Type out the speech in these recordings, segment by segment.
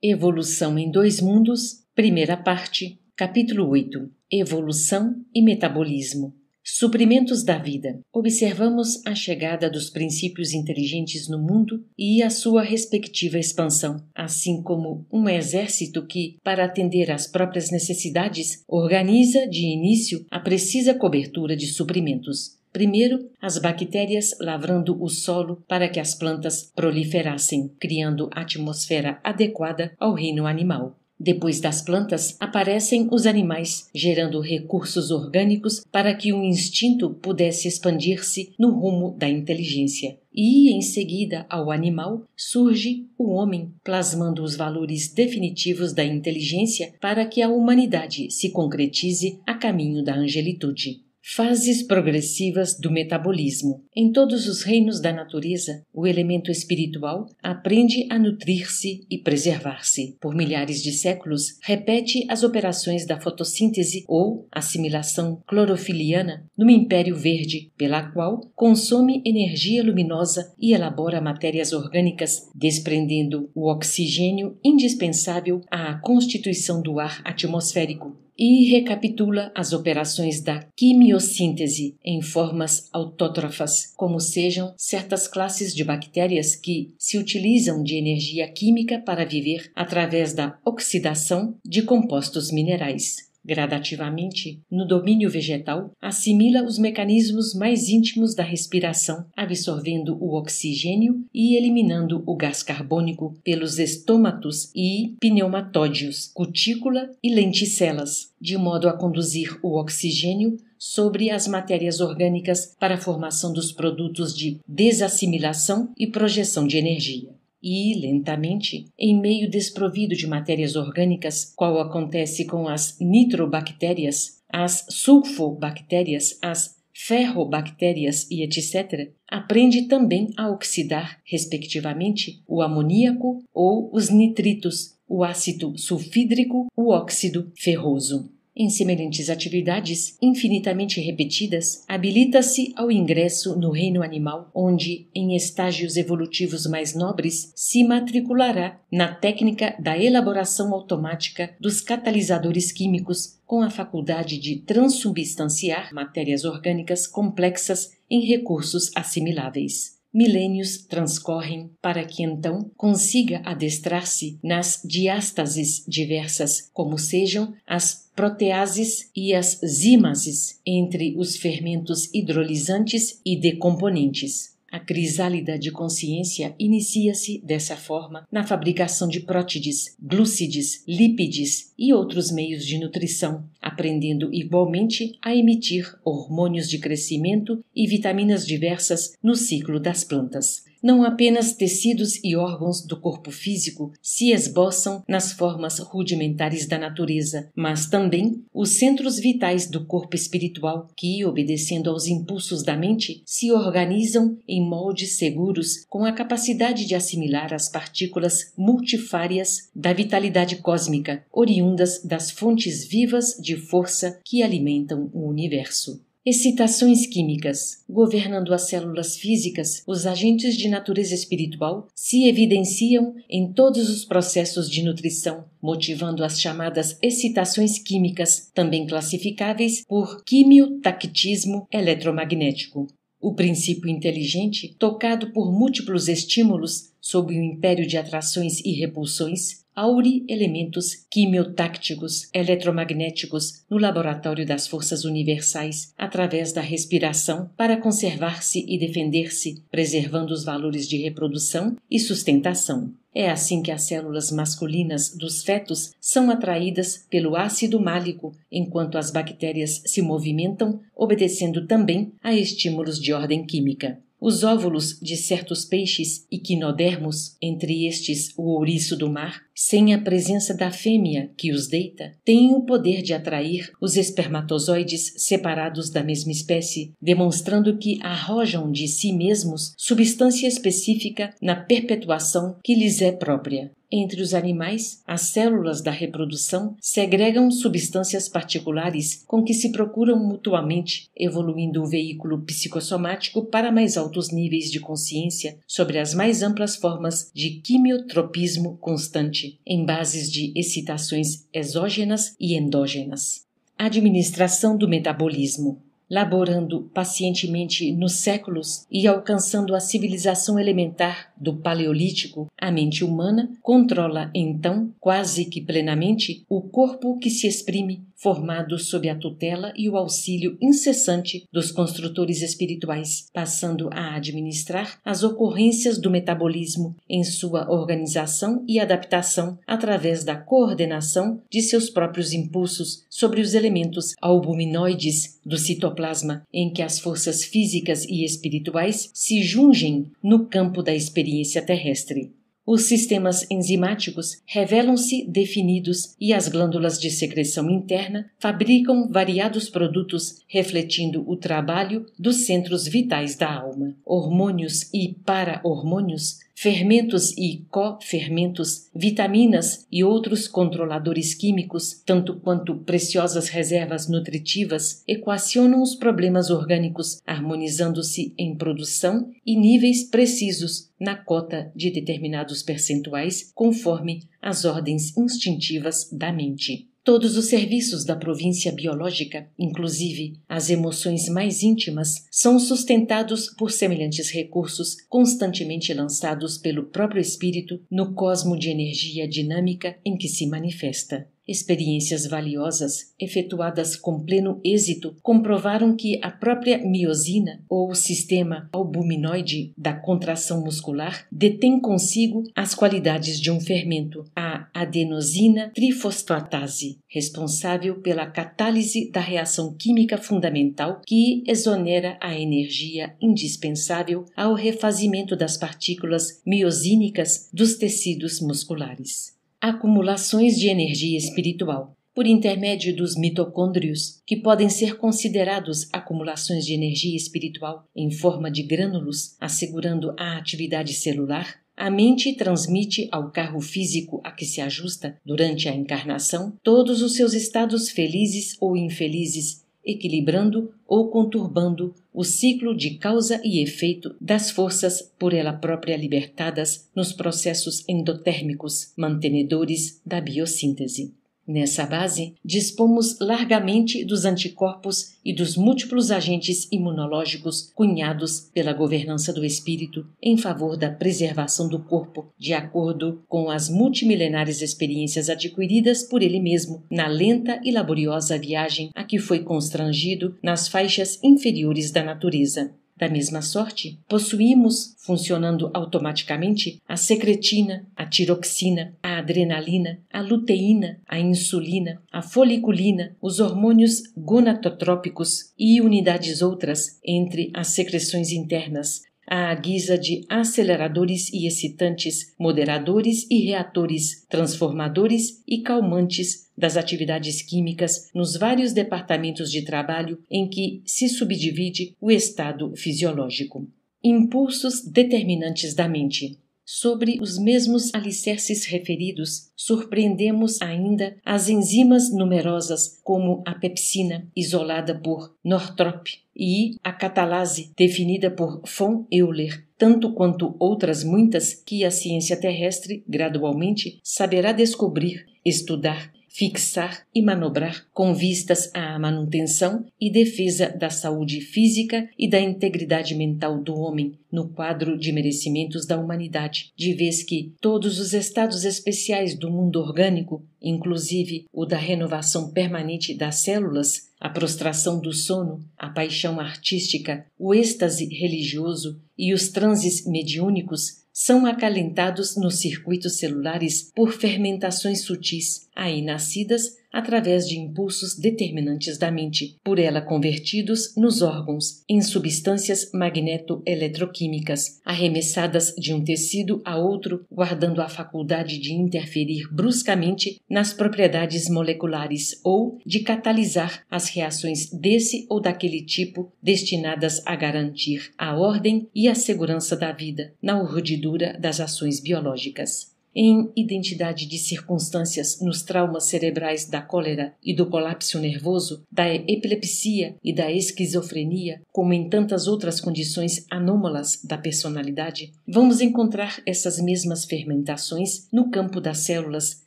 Evolução em Dois Mundos, primeira parte, capítulo 8. Evolução e metabolismo. Suprimentos da vida. Observamos a chegada dos princípios inteligentes no mundo e a sua respectiva expansão, assim como um exército que, para atender às próprias necessidades, organiza de início a precisa cobertura de suprimentos. Primeiro, as bactérias lavrando o solo para que as plantas proliferassem, criando atmosfera adequada ao reino animal. Depois das plantas, aparecem os animais, gerando recursos orgânicos para que o instinto pudesse expandir-se no rumo da inteligência. E, em seguida ao animal, surge o homem, plasmando os valores definitivos da inteligência para que a humanidade se concretize a caminho da angelitude. Fases progressivas do metabolismo. Em todos os reinos da natureza, o elemento espiritual aprende a nutrir-se e preservar-se. Por milhares de séculos, repete as operações da fotossíntese ou assimilação clorofiliana no império verde, pela qual consome energia luminosa e elabora matérias orgânicas, desprendendo o oxigênio indispensável à constituição do ar atmosférico. E recapitula as operações da quimiossíntese em formas autótrofas, como sejam certas classes de bactérias que se utilizam de energia química para viver através da oxidação de compostos minerais. Gradativamente, no domínio vegetal, assimila os mecanismos mais íntimos da respiração, absorvendo o oxigênio e eliminando o gás carbônico pelos estômatos e pneumatódios, cutícula e lenticelas, de modo a conduzir o oxigênio sobre as matérias orgânicas para a formação dos produtos de desassimilação e projeção de energia. E, lentamente, em meio desprovido de matérias orgânicas, qual acontece com as nitrobactérias, as sulfobactérias, as ferrobactérias e etc., aprende também a oxidar, respectivamente, o amoníaco ou os nitritos, o ácido sulfídrico, o óxido ferroso. Em semelhantes atividades, infinitamente repetidas, habilita-se ao ingresso no reino animal, onde, em estágios evolutivos mais nobres, se matriculará na técnica da elaboração automática dos catalisadores químicos, com a faculdade de transubstanciar matérias orgânicas complexas em recursos assimiláveis. Milênios transcorrem para que então consiga adestrar-se nas diástases diversas, como sejam as proteases e as zimases, entre os fermentos hidrolisantes e decomponentes. A crisálida de consciência inicia-se, dessa forma, na fabricação de prótides, glúcides, lípides e outros meios de nutrição, aprendendo igualmente a emitir hormônios de crescimento e vitaminas diversas no ciclo das plantas. Não apenas tecidos e órgãos do corpo físico se esboçam nas formas rudimentares da natureza, mas também os centros vitais do corpo espiritual que, obedecendo aos impulsos da mente, se organizam em moldes seguros com a capacidade de assimilar as partículas multifárias da vitalidade cósmica, oriundas das fontes vivas de força que alimentam o universo. Excitações químicas. Governando as células físicas, os agentes de natureza espiritual se evidenciam em todos os processos de nutrição, motivando as chamadas excitações químicas, também classificáveis por quimiotactismo eletromagnético. O princípio inteligente, tocado por múltiplos estímulos sob o império de atrações e repulsões, aure elementos quimiotácticos eletromagnéticos no laboratório das forças universais através da respiração para conservar-se e defender-se, preservando os valores de reprodução e sustentação. É assim que as células masculinas dos fetos são atraídas pelo ácido málico, enquanto as bactérias se movimentam, obedecendo também a estímulos de ordem química. Os óvulos de certos peixes equinodermos, entre estes o ouriço do mar, sem a presença da fêmea que os deita, têm o poder de atrair os espermatozoides separados da mesma espécie, demonstrando que arrojam de si mesmos substância específica na perpetuação que lhes é própria. Entre os animais, as células da reprodução segregam substâncias particulares com que se procuram mutuamente, evoluindo o veículo psicossomático para mais altos níveis de consciência sobre as mais amplas formas de quimiotropismo constante. mente em bases de excitações exógenas e endógenas. Administração do metabolismo. Laborando pacientemente nos séculos e alcançando a civilização elementar do Paleolítico, a mente humana controla então, quase que plenamente, o corpo que se exprime, formado sob a tutela e o auxílio incessante dos construtores espirituais, passando a administrar as ocorrências do metabolismo em sua organização e adaptação através da coordenação de seus próprios impulsos sobre os elementos albuminoides do citoplasma, em que as forças físicas e espirituais se jungem no campo da experiência terrestre. Os sistemas enzimáticos revelam-se definidos e as glândulas de secreção interna fabricam variados produtos refletindo o trabalho dos centros vitais da alma. Hormônios e para-hormônios, fermentos e cofermentos, vitaminas e outros controladores químicos, tanto quanto preciosas reservas nutritivas, equacionam os problemas orgânicos, harmonizando-se em produção e níveis precisos na cota de determinados percentuais, conforme as ordens instintivas da mente. Todos os serviços da província biológica, inclusive as emoções mais íntimas, são sustentados por semelhantes recursos constantemente lançados pelo próprio espírito no cosmo de energia dinâmica em que se manifesta. Experiências valiosas, efetuadas com pleno êxito, comprovaram que a própria miosina, ou sistema albuminoide da contração muscular, detém consigo as qualidades de um fermento, a adenosina trifosfatase, responsável pela catálise da reação química fundamental que exonera a energia indispensável ao refazimento das partículas miosínicas dos tecidos musculares. Acumulações de energia espiritual. Por intermédio dos mitocôndrios, que podem ser considerados acumulações de energia espiritual em forma de grânulos, assegurando a atividade celular, a mente transmite ao carro físico a que se ajusta durante a encarnação todos os seus estados felizes ou infelizes, equilibrando ou conturbando o ciclo de causa e efeito das forças por ela própria libertadas nos processos endotérmicos, mantenedores da biossíntese. Nessa base, dispomos largamente dos anticorpos e dos múltiplos agentes imunológicos cunhados pela governança do espírito em favor da preservação do corpo, de acordo com as multimilenares experiências adquiridas por ele mesmo na lenta e laboriosa viagem a que foi constrangido nas faixas inferiores da natureza. Da mesma sorte, possuímos, funcionando automaticamente, a secretina, a tiroxina, a adrenalina, a luteína, a insulina, a foliculina, os hormônios gonadotrópicos e unidades outras entre as secreções internas, à guisa de aceleradores e excitantes, moderadores e reatores, transformadores e calmantes das atividades químicas nos vários departamentos de trabalho em que se subdivide o estado fisiológico. Impulsos determinantes da mente. Sobre os mesmos alicerces referidos, surpreendemos ainda as enzimas numerosas como a pepsina, isolada por Northrop, e a catalase, definida por von Euler, tanto quanto outras muitas que a ciência terrestre, gradualmente, saberá descobrir, estudar, fixar e manobrar com vistas à manutenção e defesa da saúde física e da integridade mental do homem no quadro de merecimentos da humanidade, de vez que todos os estados especiais do mundo orgânico, inclusive o da renovação permanente das células, a prostração do sono, a paixão artística, o êxtase religioso e os transes mediúnicos, são acalentados nos circuitos celulares por fermentações sutis, aí nascidas através de impulsos determinantes da mente, por ela convertidos nos órgãos, em substâncias magneto-eletroquímicas, arremessadas de um tecido a outro, guardando a faculdade de interferir bruscamente nas propriedades moleculares ou de catalisar as reações desse ou daquele tipo destinadas a garantir a ordem e a segurança da vida na urdidura das ações biológicas. em identidade de circunstâncias nos traumas cerebrais da cólera e do colapso nervoso, da epilepsia e da esquizofrenia, como em tantas outras condições anômalas da personalidade, vamos encontrar essas mesmas fermentações no campo das células,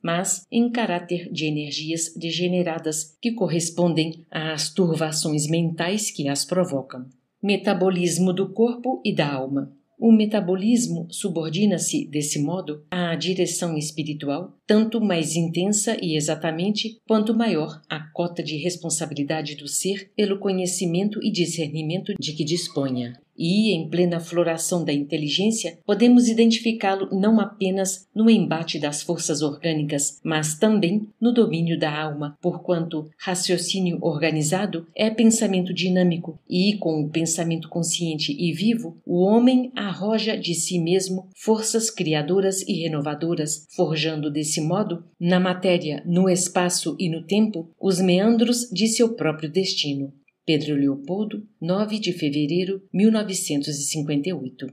mas em caráter de energias degeneradas que correspondem às turvações mentais que as provocam. Metabolismo do corpo e da alma. O metabolismo subordina-se, desse modo, à direção espiritual, tanto mais intensa e exatamente quanto maior a cota de responsabilidade do ser pelo conhecimento e discernimento de que disponha. E, em plena floração da inteligência, podemos identificá-lo não apenas no embate das forças orgânicas, mas também no domínio da alma, porquanto raciocínio organizado é pensamento dinâmico e, com o pensamento consciente e vivo, o homem arroja de si mesmo forças criadoras e renovadoras, forjando desse modo, na matéria, no espaço e no tempo, os meandros de seu próprio destino. Pedro Leopoldo, 9 de fevereiro de 1958.